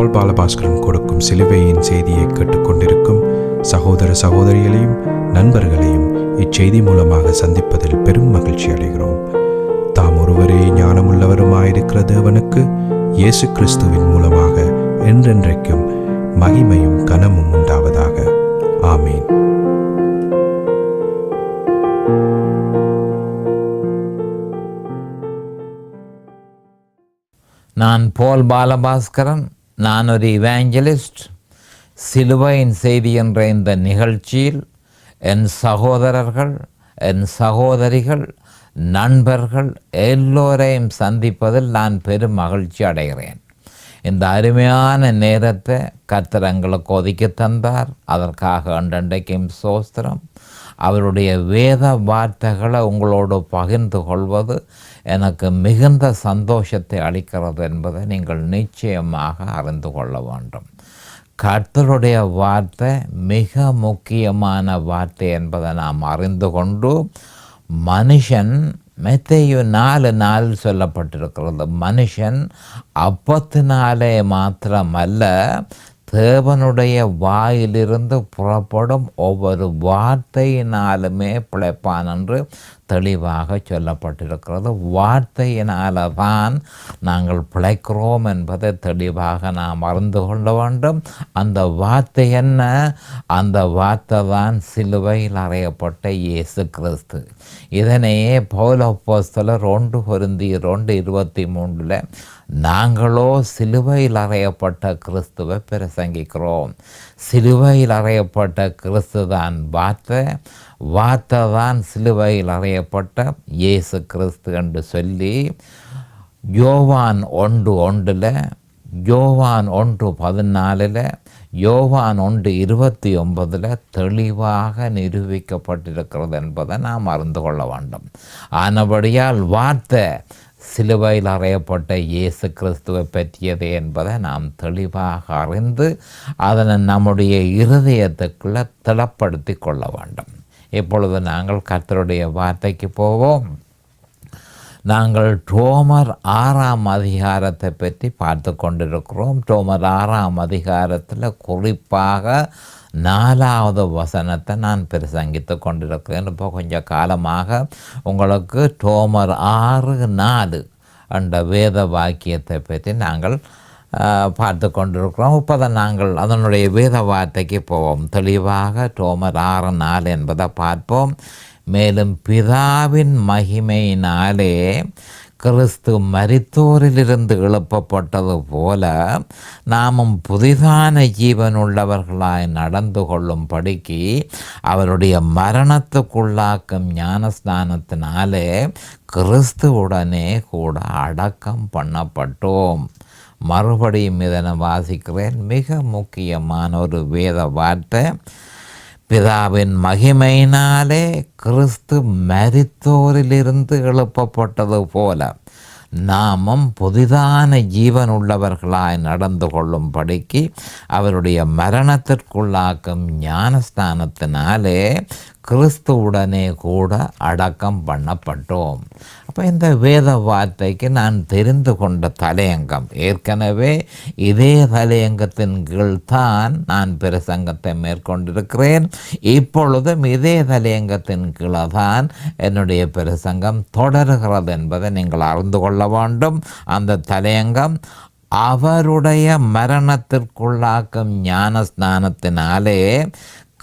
பால் பாலபாஸ்கரன் கொடுக்கும் சிலுவையின் செய்தியை கேட்டுக்கொண்டிருக்கும் சகோதர சகோதரிகளையும் நண்பர்களையும் இச்செய்தி மூலமாக சந்திப்பதில் பெரும் மகிழ்ச்சி அடைகிறோம். தாம் ஒருவரே ஞானமுள்ளவருமாயிருக்கிற தேவனுக்கு இயேசு கிறிஸ்துவின் மூலமாக என்றென்றைக்கும் மகிமையும் கனமும் உண்டாவதாக. ஆமீன். நான் பால் பாலபாஸ்கரன். நான் ஒரு இவாஞ்சலிஸ்ட். சிலுவையின் செய்தி என்ற இந்த நிகழ்ச்சியில் என் சகோதரர்கள், என் சகோதரிகள், நண்பர்கள் எல்லோரையும் சந்திப்பதில் நான் பெரும் மகிழ்ச்சி அடைகிறேன். இந்த அருமையான நேரத்தை கர்த்தர் எங்களுக்கு ஒதுக்கி தந்தார். அதற்காக அன்றன்றைக்கும் சோஸ்திரம். அவருடைய வேத வார்த்தைகளை உங்களோடு பகிர்ந்து கொள்வது எனக்கு மிகுந்த சந்தோஷத்தை அளிக்கிறது என்பதை நீங்கள் நிச்சயமாக அறிந்து கொள்ள வேண்டும். கர்த்தருடைய வார்த்தை மிக முக்கியமான வார்த்தை என்பதை நாம் அறிந்து கொண்டு, மனுஷன் மத்தேயு 4:4 சொல்லப்பட்டிருக்கிறது, மனுஷன் அப்பத்தினாலே மாத்திரமல்ல தேவனுடைய வாயிலிருந்து புறப்படும் ஒவ்வொரு வார்த்தையினாலுமே பிழைப்பான் என்று தெளிவாக சொல்லப்பட்டிருக்கிறது. வார்த்தையினால தான் நாங்கள் பிழைக்கிறோம் என்பதை தெளிவாக நாம் அறிந்து கொள்ள வேண்டும். அந்த வார்த்தை என்ன? அந்த வார்த்தை தான் சிலுவையில் அறையப்பட்ட இயேசு கிறிஸ்து. இதனையே பவுல் அப்போஸ்தலர் 1 கொரிந்தியர் 2:23 நாங்களோ சிலுவையில் அறையப்பட்ட கிறிஸ்துவை பிரசங்கிக்கிறோம். சிலுவையில் அறையப்பட்ட கிறிஸ்து தான் வார்த்தை, வார்த்தை தான் சிலுவையில் அறையப்பட்ட இயேசு கிறிஸ்து என்று சொல்லி யோவான் 1:1, யோவான் 1:14, யோவான் 1:29 தெளிவாக நிரூபிக்கப்பட்டிருக்கிறது என்பதை நாம் அறிந்து கொள்ள வேண்டும். ஆனபடியால் வார்த்தை சிலுவையில் அறையப்பட்ட இயேசு கிறிஸ்துவை பற்றியது என்பதை நாம் தெளிவாக அறிந்து அதனை நம்முடைய இருதயத்துக்குள்ளே திடப்படுத்தி கொள்ள வேண்டும். இப்பொழுது நாங்கள் கர்த்தருடைய வார்த்தைக்கு போவோம். நாங்கள் ரோமர் 6ஆம் அதிகாரத்தை பற்றி பார்த்து கொண்டிருக்கிறோம். ரோமர் 6ஆம் அதிகாரத்தில் குறிப்பாக 4வது வசனத்தை நான் பிரசங்கித்து கொண்டிருக்கிறேன். இப்போ கொஞ்சம் காலமாக உங்களுக்கு ரோமர் 6:4 என்ற வேத வாக்கியத்தை பற்றி நாங்கள் பார்த்து கொண்டிருக்கிறோம். இப்போ நாங்கள் அதனுடைய வேத வார்த்தைக்கு போவோம். தெளிவாக ரோமர் 6:4 என்பதை பார்ப்போம். மேலும் பிதாவின் மகிமையினாலே கிறிஸ்து மரித்தோரிலிருந்து எழுப்பப்பட்டது போல நாமும் புதிதான ஜீவனுள்ளவர்களாய் நடந்து கொள்ளும்படிக்கு அவருடைய மரணத்துக்குள்ளாக்கும் ஞானஸ்நானத்தினாலே கிறிஸ்துவுடனே கூட அடக்கம் பண்ணப்பட்டோம். மறுபடியும் இதனை வாசிக்கிறேன். மிக முக்கியமான ஒரு வேத வார்த்தை. பிதாவின் மகிமையினாலே கிறிஸ்து மரித்தோரிலிருந்து எழுப்பப்பட்டது போல நாமும் புதிதான ஜீவன் உள்ளவர்களாய் நடந்து கொள்ளும்படிக்கு அவருடைய மரணத்திற்குள்ளாக்கும் ஞானஸ்தானத்தினாலே கிறிஸ்துவுடனே கூட அடக்கம் பண்ணப்பட்டோம். அப்போ இந்த வேத வார்த்தைக்கு நான் தெரிந்து கொண்ட தலையங்கம், ஏற்கனவே இதே தலையங்கத்தின் கீழ் தான் நான் பிரசங்கத்தை மேற்கொண்டிருக்கிறேன். இப்பொழுதும் இதே தலையங்கத்தின் கீழே தான் என்னுடைய பிரசங்கம் தொடர்கிறது என்பதை நீங்கள் அறிந்து கொள்ள வேண்டும். அந்த தலையங்கம் அவருடைய மரணத்திற்குள்ளாக்கும் ஞானஸ்நானத்தினாலே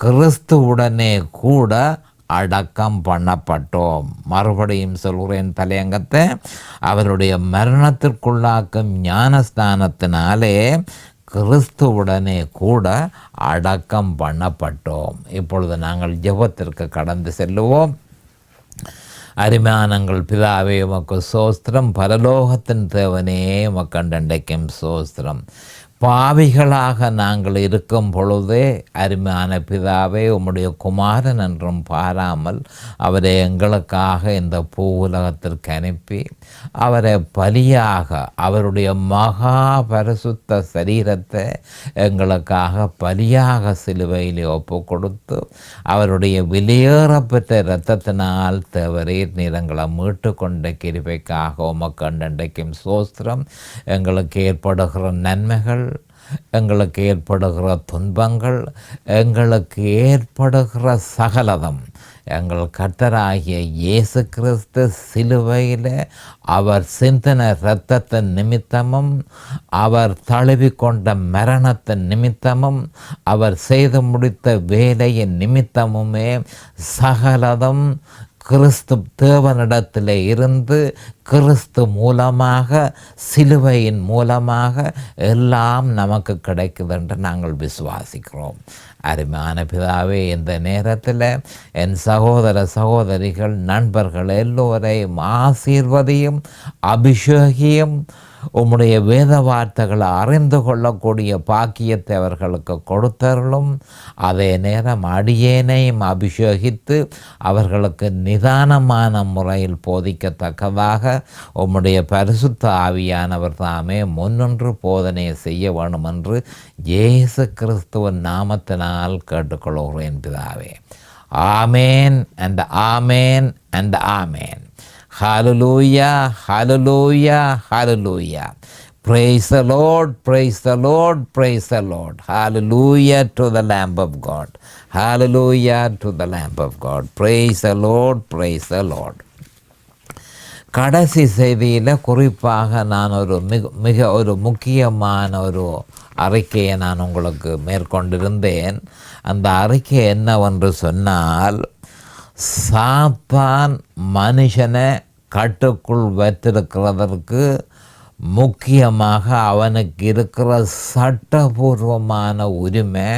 கிறிஸ்துவுடனே கூட அடக்கம் பண்ணப்பட்டோம். மறுபடியும் சொல்கிறேன் தலையங்கத்தை. அவருடைய மரணத்திற்குள்ளாக்கும் ஞானஸ்தானத்தினாலே கிறிஸ்துவுடனே கூட அடக்கம் பண்ணப்பட்டோம். இப்பொழுது நாங்கள் ஜெபத்திற்கு கடந்து செல்லுவோம். அருமையானங்கள் பிதாவே, உமக்கு சோஸ்திரம். பரலோகத்தின் தேவனே, உமக்கு அண்டண்டைக்கும் சோஸ்திரம். பாவிகளாக நாங்கள் இருக்கும் பொழுதே அருமையான பிதாவே, உம்முடைய குமாரன் என்றும் பாராமல் அவரை எங்களுக்காக இந்த பூ உலகத்திற்கு அனுப்பி அவரை பலியாக அவருடைய மகா பரிசுத்த சரீரத்தை எங்களுக்காக பலியாக சிலுவையிலே ஒப்பு கொடுத்து அவருடைய வெளியேறப்பெற்ற இரத்தத்தினால் தேவரீர் நீரங்களை மீட்டு கொண்ட கிருபைக்காக உமக்கு அண்டண்டைக்கும் சோஸ்திரம். எங்களுக்கு ஏற்படுகிற நன்மைகள் எங்களுக்கு ஏற்படுகிற துன்பங்கள், எங்களுக்கு ஏற்படுகிற சகலதும் எங்கள் கர்த்தராகிய இயேசு கிறிஸ்து சிலுவையில் அவர் சிந்தின இரத்தத்தின் நிமித்தமும், அவர் தழுவிக்கொண்ட மரணத்தின் நிமித்தமும், அவர் செய்து முடித்த வேலையின் நிமித்தமுமே சகலதும் கிறிஸ்து தேவனிடத்தில் இருந்து கிறிஸ்து மூலமாக, சிலுவையின் மூலமாக எல்லாம் நமக்கு கிடைக்குது என்று நாங்கள் விசுவாசிக்கிறோம். அருமையான பிதாவே, இந்த நேரத்தில் என் சகோதர சகோதரிகள், நண்பர்கள் எல்லோரையும் ஆசீர்வதியும், அபிஷேகியும். உம்முடைய வேத வார்த்தைகளை அறிந்து கொள்ளக்கூடிய பாக்கியத்தை அவர்களுக்கு கொடுத்தருளும். அதே நேரம் அடியேனையும் அபிஷேகித்து அவர்களுக்கு நிதானமான முறையில் போதிக்கத்தக்கதாக உம்முடைய பரிசுத்த ஆவியானவர் தாமே முன்னின்று போதனை செய்ய வேண்டும் என்று இயேசு கிறிஸ்துவின் நாமத்தினால் கேட்டுக்கொள்கிறேன் பிதாவே. Amen and amen and amen. Hallelujah, hallelujah, hallelujah. Praise the Lord, praise the Lord, praise the Lord. Hallelujah to the Lamb of God. Hallelujah to the Lamb of God. Praise the Lord, praise the Lord. கடைசி செய்தியில் குறிப்பாக நான் மிக ஒரு முக்கியமான ஒரு அறிக்கையை நான் உங்களுக்கு மேற்கொண்டிருந்தேன். அந்த அறிக்கை என்னவென்று சொன்னால், சாத்தான் மனுஷனை கட்டுக்குள் வைத்திருக்கிறதற்கு முக்கியமாக அவனுக்கு இருக்கிற சட்டபூர்வமான உரிமை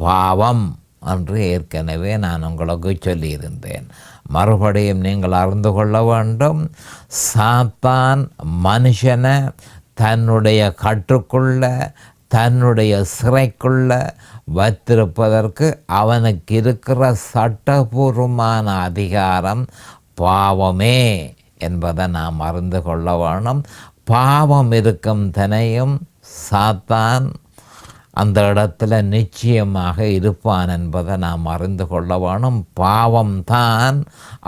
பாவம் என்று ஏற்கனவே நான் உங்களுக்கு சொல்லியிருந்தேன். மறுபடியும் நீங்கள் அறிந்து கொள்ள வேண்டும். சாத்தான் மனுஷனை தன்னுடைய கட்டுக்குள்ள, தன்னுடைய சிறைக்குள்ள வைத்திருப்பதற்கு அவனுக்கு இருக்கிற சட்டபூர்வமான அதிகாரம் பாவமே என்பதை நாம் அறிந்து கொள்ள வேணும். பாவம் இருக்கும் தனையும் சாத்தான் அந்த இடத்துல நிச்சயமாக இருப்பான் என்பதை நாம் அறிந்து கொள்ள வேணும். பாவம்தான்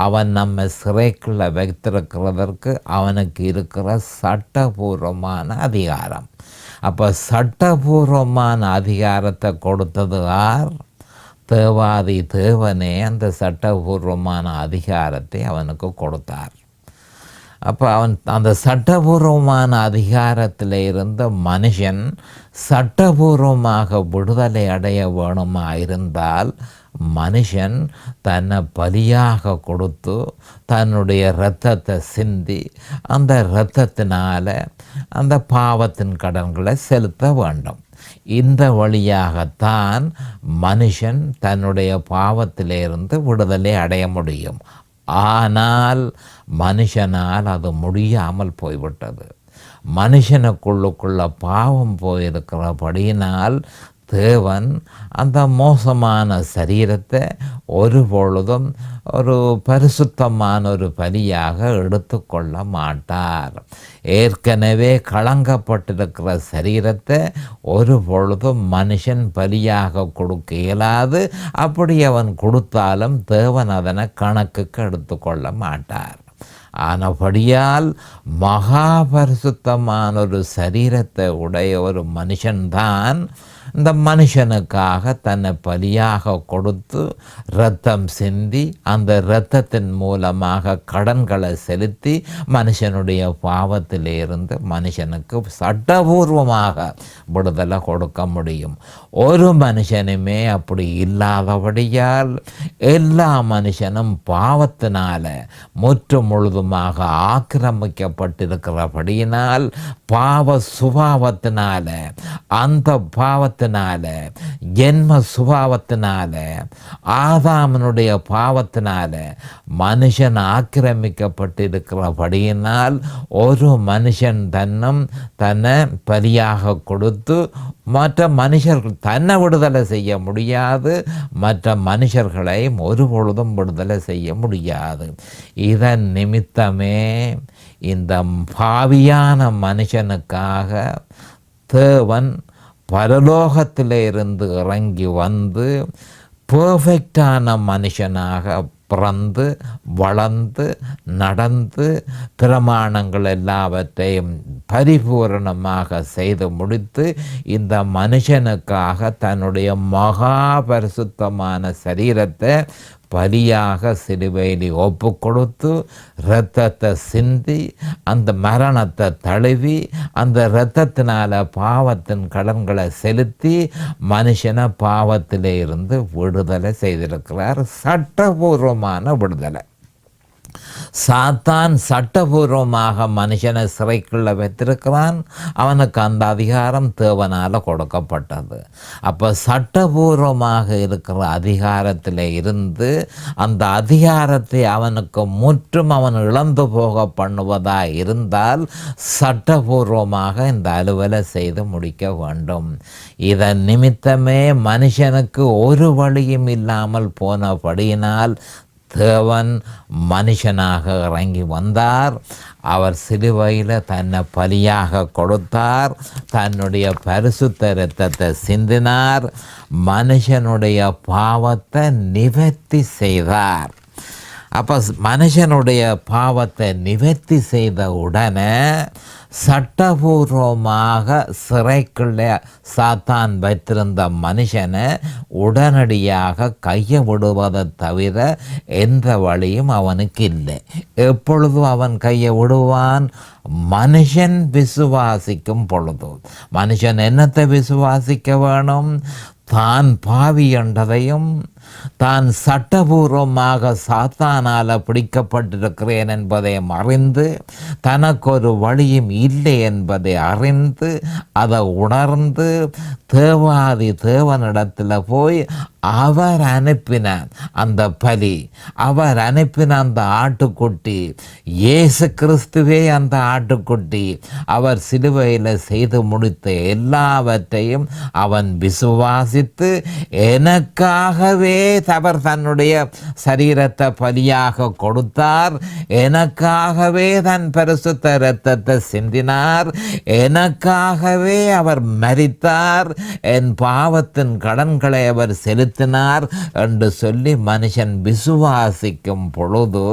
அவன் நம்ம சிறைக்குள்ள வைத்திருக்கிறதற்கு அவனுக்கு இருக்கிற சட்டபூர்வமான அதிகாரம். அப்போ சட்டபூர்வமான அதிகாரத்தை கொடுத்தது யார்? தேவாதி தேவனே அந்த சட்டபூர்வமான அதிகாரத்தை அவனுக்கு கொடுத்தார். அப்போ அவன் அந்த சட்டபூர்வமான அதிகாரத்தில் இருந்த மனுஷன் சட்டபூர்வமாக விடுதலை அடைய வேணுமா இருந்தால் மனுஷன் தன்னை பலியாக கொடுத்து தன்னுடைய இரத்தத்தை சிந்தி அந்த இரத்தத்தினால அந்த பாவத்தின் கடன்களை செலுத்த வேண்டும். இந்த வழியாகத்தான் மனுஷன் தன்னுடைய பாவத்திலிருந்து விடுதலை அடைய முடியும். ஆனால் மனுஷனால் அது முடியாமல் போய்விட்டது. மனுஷனுக்குள்ளுக்குள்ள பாவம் போயிருக்கிறபடியினால் தேவன் அந்த மோசமான சரீரத்தை ஒரு பொழுதும் ஒரு பரிசுத்தமான ஒரு பலியாக எடுத்துக்கொள்ள மாட்டார். ஏற்கனவே களங்கப்பட்டிருக்கிற சரீரத்தை ஒரு பொழுதும் மனுஷன் பலியாக கொடுக்க இயலாது. அப்படி அவன் கொடுத்தாலும் தேவன் அதனை கணக்குக்கு எடுத்துக்கொள்ள மாட்டார். ஆனபடியால் மகாபரிசுத்தமான ஒரு சரீரத்தை உடைய ஒரு மனுஷன்தான் இந்த மனுஷனுக்காக தன்னை பலியாக கொடுத்து இரத்தம் சிந்தி அந்த இரத்தத்தின் மூலமாக கடன்களை செலுத்தி மனுஷனுடைய பாவத்திலிருந்து மனுஷனுக்கு சட்டபூர்வமாக விடுதலை கொடுக்க முடியும். ஒரு மனுஷனுமே அப்படி இல்லாதபடியால் எல்லா மனுஷனும் பாவத்தினால முற்று முழுதுமாக ஆக்கிரமிக்கப்பட்டிருக்கிறபடியினால் பாவ சுபாவத்தினால, அந்த பாவத்தினால, ஜென்ம சுபாவத்தினால, ஆதாமனுடைய பாவத்தினால மனுஷன் ஆக்கிரமிக்கப்பட்டிருக்கிறபடியினால் ஒரு மனுஷன் தன்னை பலியாக கொடுத்து மற்ற மனுஷர்கள் தன்னை விடுதலை செய்ய முடியாது, மற்ற மனுஷர்களையும் ஒரு பொழுதும் விடுதலை செய்ய முடியாது. இதன் நிமித்தமே இந்த பாவியான மனுஷனுக்காக தேவன் பரலோகத்திலிருந்து இறங்கி வந்து பெர்ஃபெக்டான மனுஷனாக பிறந்து வளர்ந்து நடந்து பிரமாணங்கள் எல்லாவற்றையும் பரிபூரணமாக செய்து முடித்து இந்த மனுஷனுக்காக தன்னுடைய மகா பரிசுத்தமான சரீரத்தை பலியாக சிலுவையில் ஒப்பு கொடுத்து இரத்தத்தை சிந்தி அந்த மரணத்தை தழுவி அந்த இரத்தத்தினால பாவத்தின் கடன்களை செலுத்தி மனுஷனை பாவத்திலே இருந்து விடுதலை செய்திருக்கிறார். சட்டபூர்வமான விடுதலை. சாத்தான் சட்டபூர்வமாக மனுஷனை சிறைக்குள்ள வைத்திருக்கிறான். அவனுக்கு அந்த அதிகாரம் தேவனால் கொடுக்கப்பட்டது. அப்போ சட்டபூர்வமாக இருக்கிற அதிகாரத்தில் இருந்து அந்த அதிகாரத்தை அவனுக்கு முற்றும் அவன் இழந்து போக பண்ணுவதாக இருந்தால் சட்டபூர்வமாக இந்த அலுவலை செய்து முடிக்க வேண்டும். இதன் நிமித்தமே மனுஷனுக்கு ஒரு வழியும் இல்லாமல் போனபடியினால் தேவன் மனுஷனாக இறங்கி வந்தார். அவர் சிலுவையில் தன்னை பலியாக கொடுத்தார். தன்னுடைய பரிசுத்த இரத்தத்தை சிந்தினார். மனுஷனுடைய பாவத்தை நிவர்த்தி செய்தார். அப்போ மனுஷனுடைய பாவத்தை நிவர்த்தி செய்த உடனே சட்டபூர்வமாக சிறைக்குள்ளே சாத்தான் வைத்திருந்த மனுஷனை உடனடியாக கையை விடுவதை தவிர எந்த வழியும் அவனுக்கு இல்லை. எப்பொழுதும் அவன் கையை விடுவான்? மனுஷன் விசுவாசிக்கும் பொழுது. மனுஷன் என்னத்தை விசுவாசிக்க வேணும்? தான் பாவி என்றதையும் தான் சட்டபூர்வமாக சாத்தானால் பிடிக்கப்பட்டிருக்கிறேன் என்பதை அறிந்து தனக்கு ஒரு வழியும் இல்லை என்பதை அறிந்து அதை உணர்ந்து தேவாதி தேவனிடத்தில் போய் அவர் அனுப்பின அந்த பலி, அவர் அனுப்பின அந்த ஆட்டுக்குட்டி, இயேசு கிறிஸ்துவே அந்த ஆட்டுக்குட்டி, அவர் சிலுவையில் செய்து முடித்த எல்லாவற்றையும் அவன் விசுவாசித்து எனக்காகவே அவர் தன்னுடைய சரீரத்தை பலியாக கொடுத்தார், எனக்காகவே தன் பரிசுத்த இரத்தத்தை சிந்தினார், எனக்காகவே அவர் மரித்தார், என் பாவத்தின் கடன்களை அவர் செலுத்தினார் என்று சொல்லி மனுஷன் விசுவாசிக்கும் பொழுது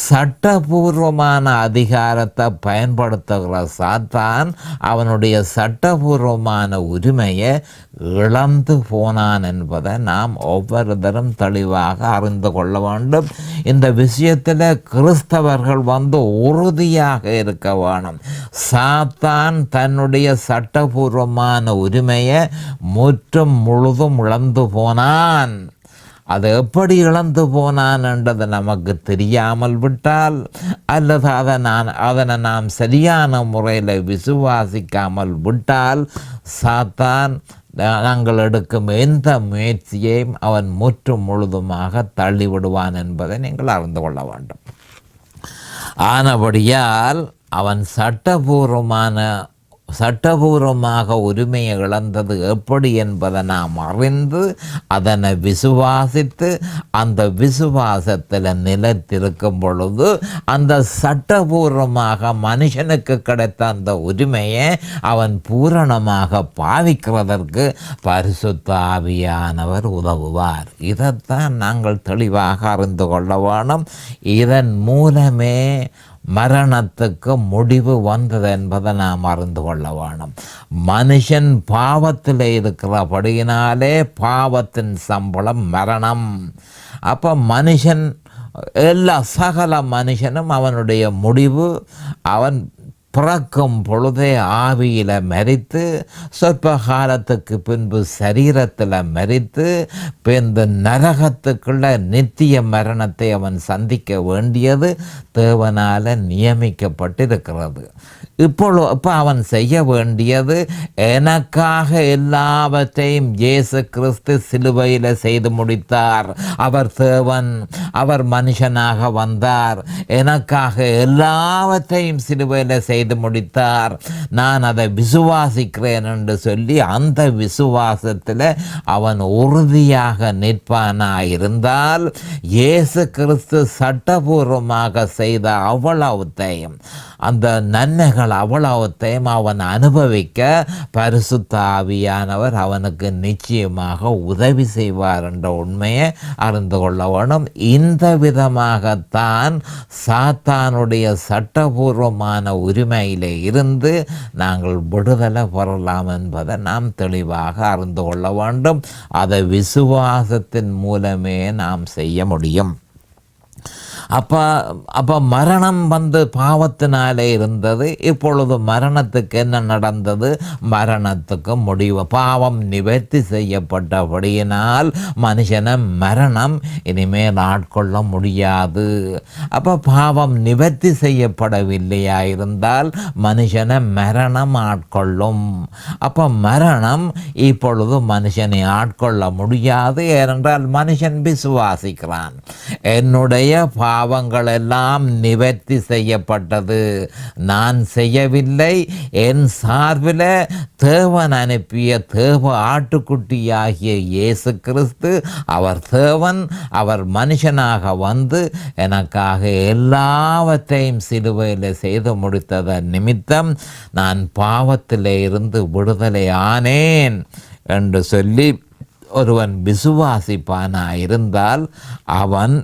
சட்டபூர்வமான அதிகாரத்தை பயன்படுத்துகிற சாத்தான் அவனுடைய சட்டபூர்வமான உரிமையை இழந்து போனான் என்பதை நாம் ஒவ்வொருத்தரும் தெளிவாக அறிந்து கொள்ள வேண்டும். இந்த விஷயத்தில் கிறிஸ்தவர்கள் உறுதியாக இருக்க வேணும். சாத்தான் தன்னுடைய சட்டபூர்வமான உரிமையை முற்றும் முழுதும் இழந்து போனான். அது எப்படி இழந்து போனான் என்றது நமக்கு தெரியாமல் விட்டால் அல்லது அதனை நாம் சரியான முறையில் விசுவாசிக்காமல் விட்டால் சாத்தான் நாங்கள் எடுக்கும் எந்த முயற்சியையும் அவன் முற்றும் முழுதுமாக தள்ளிவிடுவான் என்பதை நீங்கள் அறிந்து கொள்ள வேண்டும். ஆனபடியால் அவன் சட்டபூர்வமாக உரிமையை இழந்தது எப்படி என்பதை நாம் அறிந்து அதனை விசுவாசித்து அந்த விசுவாசத்தில் நிலைத்திருக்கும் பொழுது அந்த சட்டபூர்வமாக மனுஷனுக்கு கிடைத்த அந்த உரிமையை அவன் பூரணமாக பாவிக்கிறதற்கு பரிசுத்த ஆவியானவர் உதவுவார். இதைத்தான் நாங்கள் தெளிவாக அறிந்து கொள்ள வேணும். இதன் மூலமே மரணத்துக்கு முடிவு வந்தது என்பதை நாம் அறிந்து கொள்ள வேணும். மனுஷன் பாவத்தில் இருக்கிறபடியினாலே பாவத்தின் சம்பளம் மரணம். அப்போ மனுஷன் சகல மனுஷனும் அவனுடைய முடிவு அவன் பிறக்கும் பொழுதே ஆவியில் மரித்து சொற்ப காலத்துக்கு பின்பு சரீரத்தில் மரித்து இந்த நரகத்துக்குள்ள நித்திய மரணத்தை அவன் சந்திக்க வேண்டியது தேவனால் நியமிக்கப்பட்டிருக்கிறது. இப்போ அவன் செய்ய வேண்டியது எனக்காக எல்லாவற்றையும் இயேசு கிறிஸ்து சிலுவையில் செய்து முடித்தார். அவர் தேவன், அவர் மனுஷனாக வந்தார், எனக்காக எல்லாவற்றையும் சிலுவையில் செய்து முடித்தார், நான் அதை விசுவாசிக்கிறேன் என்று சொல்லி அந்த விசுவாசத்தில் அவன் உறுதியாக நிற்பானாயிருந்தால் இயேசு கிறிஸ்து சட்டபூர்வமாக செய்த அவ்வளவுத்தையும் அந்த நன்மைகள் அவ்வளவுத்தையும் அவன் அனுபவிக்க பரிசுத்த ஆவியானவர் அவனுக்கு நிச்சயமாக உதவி செய்வார் என்ற உண்மையை அறிந்து கொள்ள வேணும். இந்த விதமாகத்தான் சாத்தானுடைய சட்டபூர்வமான உரிமையிலே இருந்து நாங்கள் விடுதலை பெறலாம் என்பதை நாம் தெளிவாக அறிந்து கொள்ள வேண்டும். அதை விசுவாசத்தின் மூலமே நாம் செய்ய முடியும். அப்போ மரணம் பாவத்தினாலே இருந்தது. இப்பொழுது மரணத்துக்கு என்ன நடந்தது? மரணத்துக்கு முடிவு. பாவம் நிவர்த்தி செய்யப்பட்டபடியினால் மனுஷனை மரணம் இனிமேல் ஆட்கொள்ள முடியாது. அப்போ பாவம் நிவர்த்தி செய்யப்படவில்லையா இருந்தால் மனுஷனை மரணம் ஆட்கொள்ளும். அப்போ மரணம் இப்பொழுது மனுஷனை ஆட்கொள்ள முடியாது. ஏனென்றால் மனுஷன் விசுவாசிக்கிறான், என்னுடைய பாவங்கள் எல்லாம் நிவர்த்தி செய்யப்பட்டது, நான் செய்யவில்லை, என் சார்பில் தேவன் அனுப்பிய தேவ ஆட்டுக்குட்டியாகிய இயேசு கிறிஸ்து, அவர் தேவன், அவர் மனுஷனாக வந்து எனக்காக எல்லாவற்றையும் சிலுவையில் செய்து முடித்ததன் நிமித்தம் நான் பாவத்திலே இருந்து விடுதலை ஆனேன் என்று சொல்லி ஒருவன் விசுவாசிப்பானாயிருந்தால் அவன்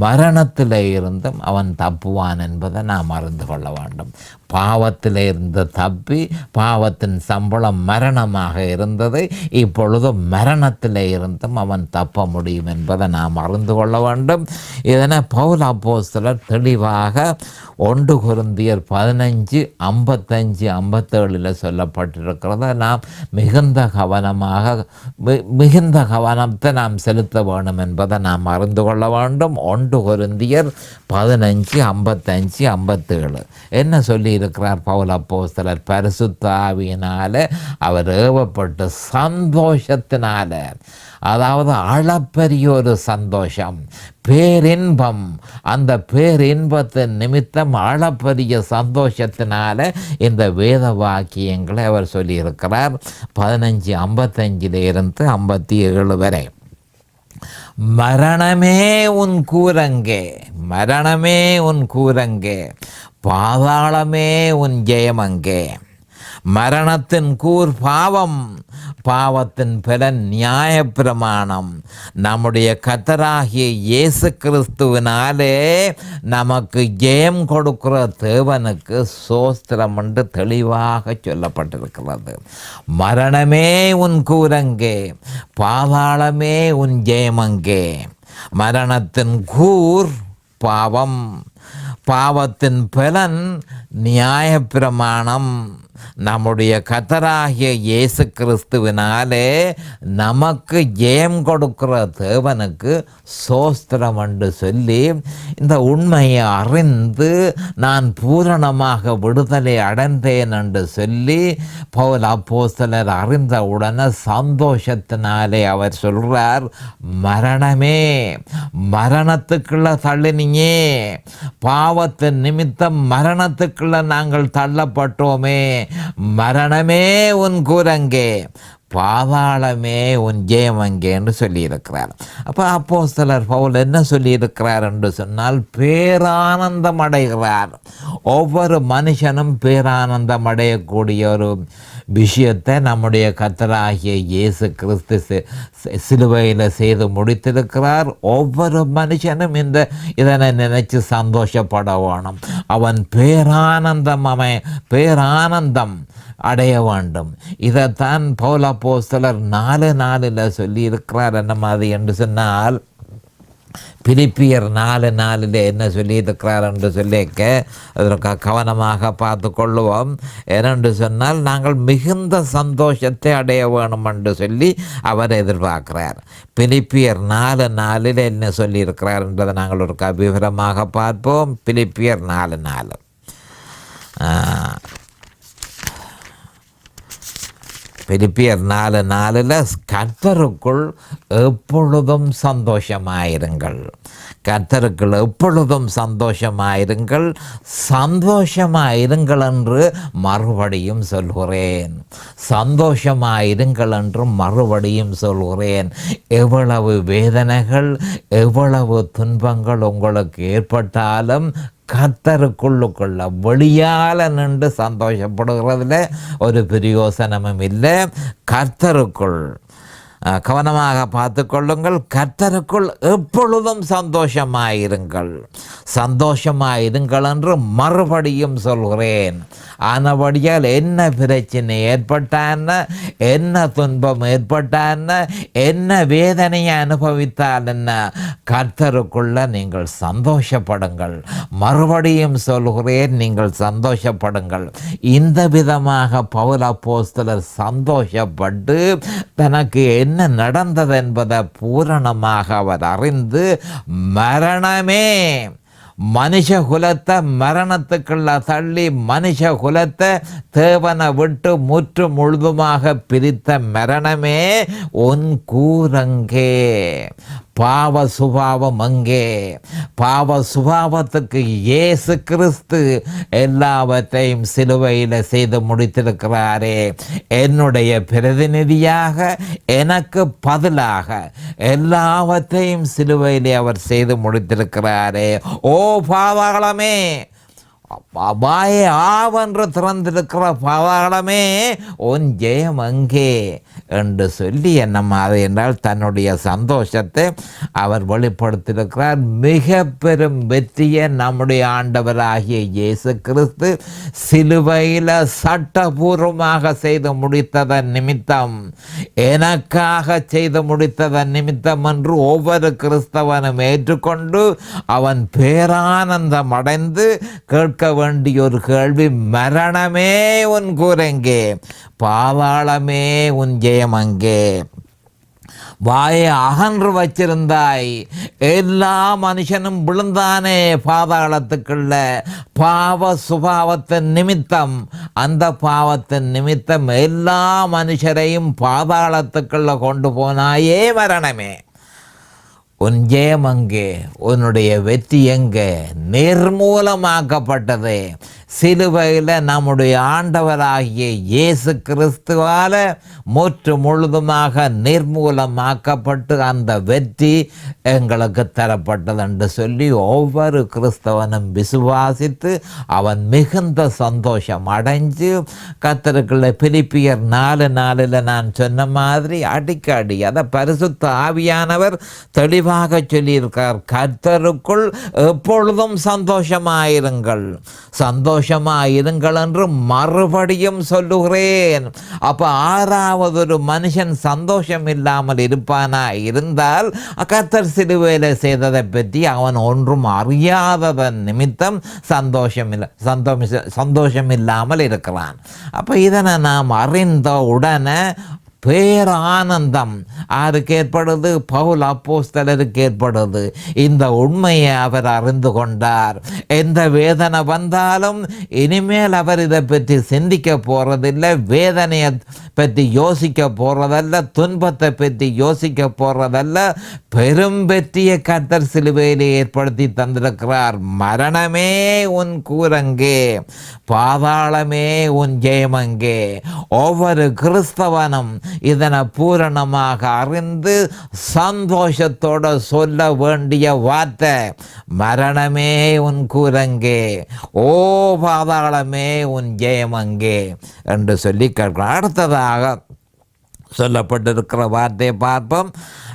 மரணத்தில் இருந்தும் அவன் தப்புவான் என்பதை நாம் அறிந்து கொள்ள வேண்டும். பாவத்தில் இருந்து தப்பி, பாவத்தின் சம்பளம் மரணமாக இருந்தது, இப்பொழுது மரணத்தில் இருந்தும் அவன் தப்ப முடியும் என்பதை நாம் அறிந்து கொள்ள வேண்டும். இதனை பவுல் அப்போஸ்தலர் தெளிவாக 1 கொரிந்தியர் 15:55-57 சொல்லப்பட்டிருக்கிறத நாம் மிகுந்த கவனத்தை நாம் செலுத்த வேண்டும் என்பதை நாம் அறிந்து கொள்ள வேண்டும். 1 கொரிந்தியர் 15:55-57 என்ன சொல்லி இருக்கிறார் பவுல் அப்போஸ்தலர்? பரிசுத்த ஆவியினால அவர் ஏவப்பட்டு சந்தோஷத்தினால, அதாவது அளப்பரிய ஒரு சந்தோஷம், பேரின்பம், அந்த பேரின்பத்தின் நிமித்தம் அளப்பரிய சந்தோஷத்தினால இந்த வேத வாக்கியங்களை அவர் சொல்லியிருக்கிறார். 15:55-57 வரை. மரணமே உன் கூரங்கே, மரணமே உன் கூரங்கே, பாதாளமே உன் ஜெயமங்கே. மரணத்தின் கூர் பாவம், பாவத்தின் பலன் நியாயப்பிரமாணம். நம்முடைய கர்த்தராகிய இயேசு கிறிஸ்துவினாலே நமக்கு ஜெயம் கொடுக்கிற தேவனுக்கு சோஸ்திரம் என்று தெளிவாக சொல்லப்பட்டிருக்கிறது. மரணமே உன் கூரங்கே, பாதாளமே உன் ஜெயமங்கே. மரணத்தின் கூர் பாவம், பாவத்தின் பலன் நியாயப்பிரமாணம். நம்முடைய கர்த்தராகிய இயேசு கிறிஸ்துவினாலே நமக்கு ஜெயம் கொடுக்கிற தேவனுக்கு சோஸ்திரம் என்று சொல்லி இந்த உண்மையை அறிந்து நான் பூரணமாக விடுதலை அடைந்தேன் என்று சொல்லி பவுல் அப்போஸ்தலர் அறிந்த உடனே சந்தோஷத்தினாலே அவர் சொல்றார், மரணமே, மரணத்துக்குள்ள தள்ளினியே, பாவத்தின் நிமித்தம் மரணத்துக்குள்ள நாங்கள் தள்ளப்பட்டோமே, மரணமே உன் கூரங்கே, பாதாளமே உன் ஜெயமங்கே என்று சொல்லியிருக்கிறார். அப்போ அப்போஸ்தலர் பவுல் என்ன சொல்லியிருக்கிறார் என்று சொன்னால், பேரானந்தம் அடைகிறார். ஒவ்வொரு மனுஷனும் பேரானந்தம் அடையக்கூடிய ஒரு விஷயத்தை நம்முடைய கர்த்தராகிய இயேசு கிறிஸ்து சிலுவையில் செய்து முடித்திருக்கிறார். ஒவ்வொரு மனுஷனும் இதனை நினைச்சு சந்தோஷப்பட வேணும். அவன் பேரானந்தம் அடைய வேண்டும். இதைத்தான் பவுல் அப்போஸ்தலர் 4:4 சொல்லியிருக்கிறார். என்ன மாதிரி என்று சொன்னால், பிலிப்பியர் 4:4 என்ன சொல்லியிருக்கிறார் என்று சொல்லிக்க அதற்கு கவனமாக பார்த்து கொள்ளுவோம். ஏனென்று சொன்னால் நாங்கள் மிகுந்த சந்தோஷத்தை அடைய வேணும் என்று சொல்லி அவர் எதிர்பார்க்கிறார். பிலிப்பியர் 4:4 என்ன சொல்லியிருக்கிறார் என்றதை நாங்கள் ஒரு விவரமாக பார்ப்போம். பிலிப்பியர் 4:4 பிலிப்பியர் 4:4 கர்த்தருக்குள் எப்பொழுதும் சந்தோஷமாயிருங்கள், கர்த்தருக்குள் எப்பொழுதும் சந்தோஷமாயிருங்கள், சந்தோஷமாயிருங்கள் என்று மறுபடியும் சொல்கிறேன், சந்தோஷமாயிருங்கள் என்று மறுபடியும் சொல்கிறேன். எவ்வளவு வேதனைகள், எவ்வளவு துன்பங்கள் உங்களுக்கு ஏற்பட்டாலும் கர்த்தருக்குள்ளுக்குள்ள வெளியால் நின்று சந்தோஷப்படுகிறதுல ஒரு பிரயோசனமும் இல்லை. கர்த்தருக்குள் கவனமாக பார்த்து கொள்ளுங்கள். கர்த்தருக்குள் எப்பொழுதும் சந்தோஷமாயிருங்கள், சந்தோஷமாயிருங்கள் என்று மறுபடியும் சொல்கிறேன். ஆனபடியால் என்ன பிரச்சனை ஏற்பட்டான, என்ன துன்பம் ஏற்பட்டான, என்ன வேதனையை அனுபவித்தால் என்ன, கர்த்தருக்குள்ள நீங்கள் சந்தோஷப்படுங்கள். மறுபடியும் சொல்கிறேன், நீங்கள் சந்தோஷப்படுங்கள். இந்த விதமாக பவுல் அப்போஸ்தலர் சந்தோஷப்பட்டு தனக்கு என்ன நடந்தது என்பதை பூரணமாக அவர் அறிந்து, மரணமே மனுஷ குலத்தை மரணத்துக்குள்ள தள்ளி மனுஷ குலத்தை தேவனை விட்டு முற்று முழுதுமாக பிரித்த மரணமே உன் கூரங்கே, பாவ சுபாவம் அங்கே. பாவ சுபாவத்துக்கு இயேசு கிறிஸ்து எல்லாவற்றையும் சிலுவையில் செய்து முடித்திருக்கிறாரே. என்னுடைய பிரதிநிதியாக எனக்கு பதிலாக எல்லாவற்றையும் சிலுவையிலே அவர் செய்து முடித்திருக்கிறாரே. ஓ பாதாளமே, வாயை ஆவென்று திறந்திருக்கிற பாதாளமே உன் ஜெயம் அங்கே என்று சொல்லி என்ன மாதிரி என்றால் தன்னுடைய சந்தோஷத்தை அவர் வெளிப்படுத்தியிருக்கிறார். மிக பெரும் வெற்றியை நம்முடைய ஆண்டவராகிய இயேசு கிறிஸ்து சிலுவையில் சட்டபூர்வமாக செய்து முடித்ததன் நிமித்தம், எனக்காக செய்து முடித்ததன் நிமித்தம் என்று ஒவ்வொரு கிறிஸ்தவனும் ஏற்றுக்கொண்டு அவன் பேரானந்தம் அடைந்து கேட்க வேண்டிய ஒரு கேள்வி, மரணமே உன் கூரங்கே, பாதாளமே உன் ஜெயம் அங்கே. வாயை அகன்று வச்சிருந்தாய், எல்லா மனுஷனும் விழுந்தானே பாதாளத்துக்குள்ள. பாவ சுபாவத்தின் நிமித்தம், அந்த பாவத்தின் நிமித்தம் எல்லா மனுஷரையும் பாதாளத்துக்குள்ள கொண்டு போனாயே மரணமே, உன் ஜெயம் அங்கே, உன்னுடைய வெற்றி எங்கே? நிர்மூலமாக்கப்பட்டது சிலுவையில் நம்முடைய ஆண்டவராகிய இயேசு கிறிஸ்துவால் முற்று முழுதுமாக நிர்மூலமாக்கப்பட்டு அந்த வெற்றி எங்களுக்கு தரப்பட்டது என்று சொல்லி ஒவ்வொரு கிறிஸ்தவனும் விசுவாசித்து அவன் மிகுந்த சந்தோஷம் அடைஞ்சு கர்த்தருக்குள்ள பிலிப்பியர் 4:4 நான் சொன்ன மாதிரி அடிக்கடி அதை பரிசுத்த ஆவியானவர் தெளிவாக சொல்லியிருக்கார். கர்த்தருக்குள் எப்பொழுதும் சந்தோஷமாயிருங்கள், சந்தோஷமாயிருங்கள் என்று மறுபடியும் சொல்லுகிறேன். அப்போ ஆறாவது ஒரு மனுஷன் சந்தோஷம் இல்லாமல் இருப்பானா இருந்தால் கர்த்தர் சிலுவையில் செய்ததை பற்றி அவன் ஒன்றும் அறியாததன் நிமித்தம் சந்தோஷம் இல்லாமல் இருக்கிறான். அப்போ இதனை நாம் அறிந்த உடனே பேரானந்தம் யாருக்கு ஏற்படுது? பவுல் அப்போஸ்தலருக்கு ஏற்படுது. இந்த உண்மையை அவர் அறிந்து கொண்டார். எந்த வேதனை வந்தாலும் இனிமேல் அவர் இதை பற்றி சிந்திக்க போறதில்லை, வேதனையை பற்றி யோசிக்க போறதல்ல, துன்பத்தை பற்றி யோசிக்க போறதல்ல. பெரும் வெற்றியை கர்த்தர் சிலுவையிலே ஏற்படுத்தி தந்திருக்கிறார். மரணமே உன் கூரங்கே, பாதாளமே உன் ஜெயமங்கே. ஒவ்வொரு கிறிஸ்தவனும் இதனை பூரணமாக அறிந்து சந்தோஷத்தோடு சொல்ல வேண்டிய வார்த்தை, மரணமே உன் கூரங்கே, ஓ பாதாளமே உன் ஜெயமங்கே என்று சொல்லி கேட்கிறோம். அடுத்ததாக சொல்லப்பட்டிருக்கிற வார்த்தையை பார்ப்போம்.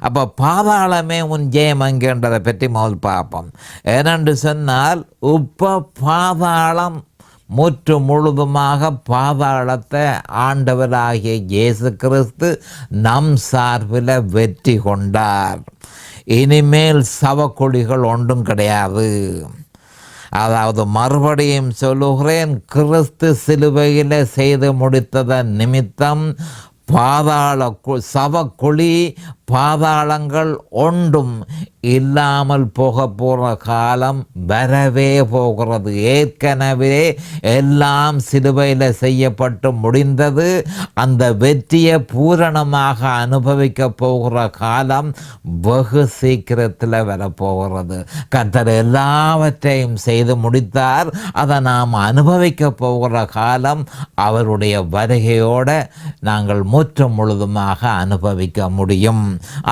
அப்போ பாதாளமே உன் ஜெயம் அங்கேன்றதை பற்றி முதல் பார்ப்போம். ஏனென்று சொன்னால் இப்போ பாதாளம் முற்று முழுதுமாக பாதாளத்தை ஆண்டவராகிய இயேசு கிறிஸ்து நம் சார்பில் வெற்றி கொண்டார். இனிமேல் சவக்கொடிகள் ஒன்றும் கிடையாது. அதாவது மறுபடியும் சொல்லுகிறேன், கிறிஸ்து சிலுவையில் செய்து முடித்ததன் நிமித்தம் சவக்குழி பாதாளங்கள் ஒன்றும் இல்லாமல் போகிற காலம் வரவே போகிறது. ஏற்கனவே எல்லாம் சிலுவையில் செய்யப்பட்டு முடிந்தது. அந்த வெற்றியை பூரணமாக அனுபவிக்க போகிற காலம் வெகு சீக்கிரத்தில் வரப்போகிறது. கர்த்தர் எல்லாவற்றையும் செய்து முடித்தார். அதை நாம் அனுபவிக்க போகிற காலம் அவருடைய வருகையோடு நாங்கள் முற்றும் முழுதுமாக அனுபவிக்க முடியும்.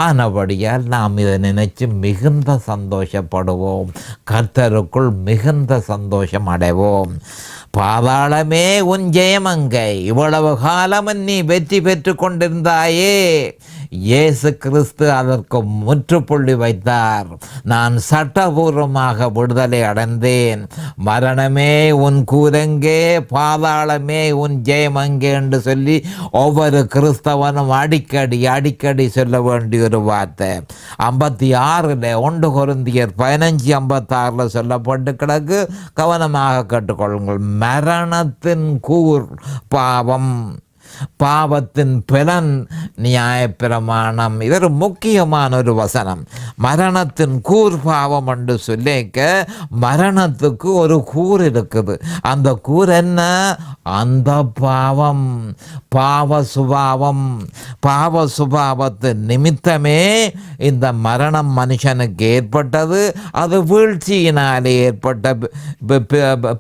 ஆனபடியால் நாம் இதை நினைச்சு மிகுந்த சந்தோஷப்படுவோம், கர்த்தருக்குள் மிகுந்த சந்தோஷம் அடைவோம். பாதாளமே உன் ஜெயமங்கை, இவ்வளவு காலம் நீ வெற்றி பெற்று கொண்டிருந்தாயே. இயேசு கிறிஸ்து அதற்கு முற்றுப்புள்ளி வைத்தார். நான் சட்டபூர்வமாக விடுதலை அடைந்தேன். மரணமே உன் கூரங்கே, பாதாளமே உன் ஜெயமங்கே என்று சொல்லி ஒவ்வொரு கிறிஸ்தவனும் அடிக்கடி சொல்ல வேண்டிய ஒரு வார்த்தை. 56 1 கொரிந்தியர் 15:56 சொல்லப்பட்டு கிடக்கு. கவனமாக கேட்டுக்கொள்ளுங்கள். மரணத்தின் கூர் பாவம், பாவத்தின் பலன் நியாயப்பிரமாணம். இது ஒரு முக்கியமான ஒரு வசனம். மரணத்தின் கூர் பாவம் என்று சொல்லிக்க, மரணத்துக்கு ஒரு கூர் இருக்குது. அந்த கூர் என்ன? அந்த பாவம், பாவ சுபாவம். பாவ சுபாவத்தின் நிமித்தமே இந்த மரணம் மனுஷனுக்கு ஏற்பட்டது. அது வீழ்ச்சியினாலே ஏற்பட்ட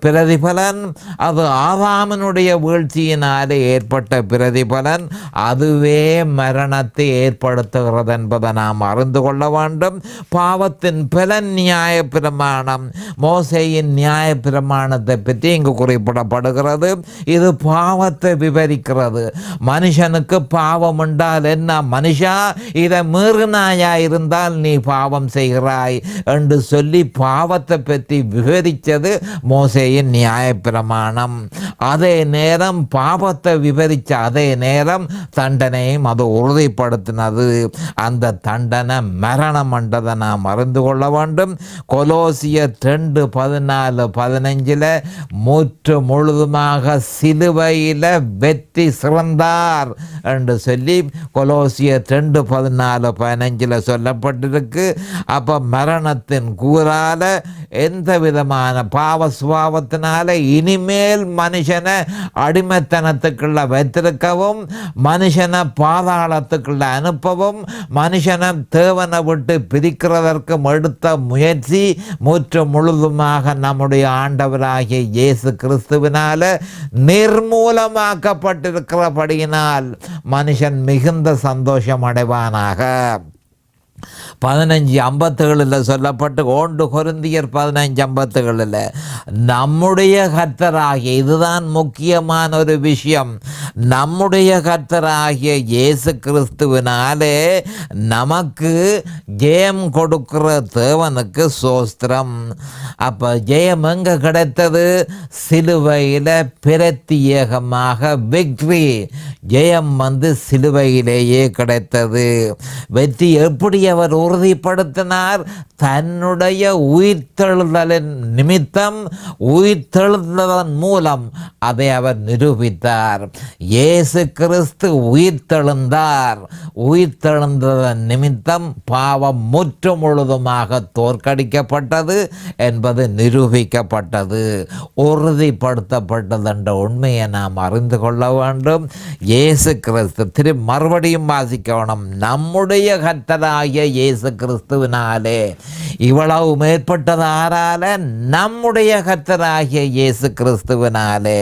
பிரதிபலன். அது ஆதாமனுடைய வீழ்ச்சியினாலே ஏற்பட்ட பிரதிபலன். அதுவே மரணத்தை ஏற்படுத்துகிறது என்பதை நாம் அறிந்து கொள்ள வேண்டும். பாவத்தின் பலன் நியாயப்பிரமாணம். மோசேயின் நியாயப்பிரமாணத்தை பற்றி இங்கு குறிப்பிடப்படுகிறது. இது பாவத்தை விவரிக்கிறது. மனுஷனுக்கு பாவம் என்றால் என்ன? மனுஷா, இதை மீறினாயா இருந்தால் நீ பாவம் செய்கிறாய் என்று சொல்லி பாவத்தை பற்றி விவரித்தது மோசேயின் நியாயப்பிரமாணம். அதே நேரம் பாவத்தை விவரித்த அதே நேரம் தண்டனையும் அது உறுதிப்படுத்தினது. அந்த தண்டனை மரணம் என்றதை நாம் அறிந்து கொள்ள வேண்டும். கொலோசியர் 2:14-15 முற்று முழுதுமாக சிலுவையில் வெற்றி சிறந்தார் என்று சொல்லி கொலோசியர் 2:14-15 சொல்லப்பட்டிருக்கு. அப்போ மரணத்தின் கூறால, எந்த விதமான பாவ சுபாவத்தினால இனிமேல் மனுஷனை அடிமைத்தனத்துக்குள்ள வைத்திருக்கவும், மனுஷனை பாதாளத்துக்குள்ள அனுப்பவும், மனுஷனை தேவனை விட்டு பிரிக்கிறதற்கும் எடுத்த முயற்சி முற்று முழுதுமாக நம்முடைய ஆண்டவராகிய இயேசு கிறிஸ்துவினால நிர்மூலமாக்கப்பட்டிருக்கிறபடியினால் மனுஷன் மிகுந்த சந்தோஷம் அடைவானாக. 15:57 சொல்லப்பட்டு 1 கொரிந்தியர் 15:57 நம்முடைய கர்த்தராகிய, இதுதான் முக்கியமான ஒரு விஷயம், நம்முடைய கர்த்தராகிய இயேசு கிறிஸ்துவினாலே நமக்கு ஜெயம் கொடுக்கிற தேவனுக்கு சோஸ்திரம். அப்போ ஜெயம் எங்கே கிடைத்தது? சிலுவையில் பிரத்தியேகமாக விக்ட்ரி. ஜெயம் சிலுவையிலேயே கிடைத்தது. வெற்றி எப்படி அவர் உறுதிப்படுத்தினார்? தன்னுடைய உயிர்த்தெழுதலின் நிமித்தம், உயிர்த்தெழுதலின் மூலம் அதை அவர் நிரூபித்தார். இயேசு கிறிஸ்து உயிர்த்தெழுந்தார். உயிர்த்தெழுந்ததன் நிமித்தம் பாவம் முற்று முழுதுமாக தோற்கடிக்கப்பட்டது என்பது நிரூபிக்கப்பட்டது, உறுதிப்படுத்தப்பட்டது என்ற உண்மையை நாம் அறிந்து கொள்ள வேண்டும். இயேசு கிறிஸ்து மறுபடியும் வாசிக்கணும். நம்முடைய கர்த்தராகிய இயேசு கிறிஸ்துவினாலே. இவ்வளவு மேற்பட்டது ஆறால? நம்முடைய கர்த்தராகிய இயேசு கிறிஸ்துவினாலே.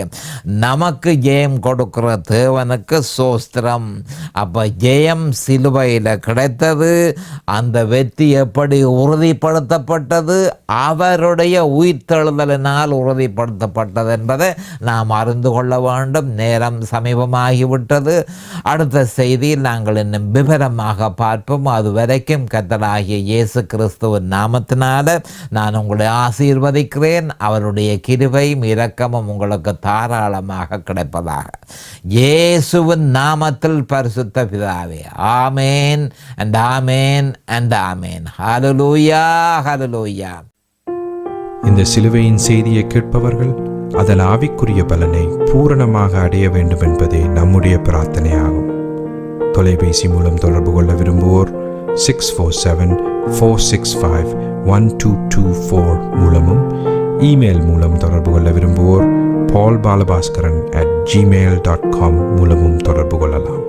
நமக்கு ஜெயம் கொடுக்கிற தேவனுக்கு சோஸ்திரம். அப்போ ஜெயம் சிலுவையில் கிடைத்தது. அந்த வெற்றி எப்படி உறுதிப்படுத்தப்பட்டது? அவருடைய உயிர்த்தெழுதலினால் உறுதிப்படுத்தப்பட்டது என்பதை நாம் அறிந்து கொள்ள வேண்டும். நேரம் சமீபமாகிவிட்டது. அடுத்த செய்தியில் நாங்கள் இன்னும் விவரமாக பார்ப்போம். அது வரைக்கும் கர்த்தராகிய இயேசு கிறிஸ்துவின் நாமத்தினால நான் உங்களை ஆசீர்வதிக்கிறேன். அவருடைய கிருபையும் இரக்கமும் உங்களுக்கு தாராளமாக கிடைப்பதாக. இயேசுவின் நாமத்தில் பரிசுத்த பிதாவே. Amen and amen and amen. Hallelujah, hallelujah. இந்த சிலுவையின் செய்தியை கேட்பவர்கள் அதன் ஆவிக்குரிய பலனை பூரணமாக அடைய வேண்டும் என்பதே நம்முடைய பிரார்த்தனையாகும். தொலைபேசி மூலம் தொடர்பு கொள்ள விரும்புவோர் 647-465-1224 மூலமும், இமெயில் மூலம் தொடர்பு கொள்ள விரும்புவோர் paulbalabhaskaran@gmail.com மூலமும் தொடர்பு கொள்ளலாம்.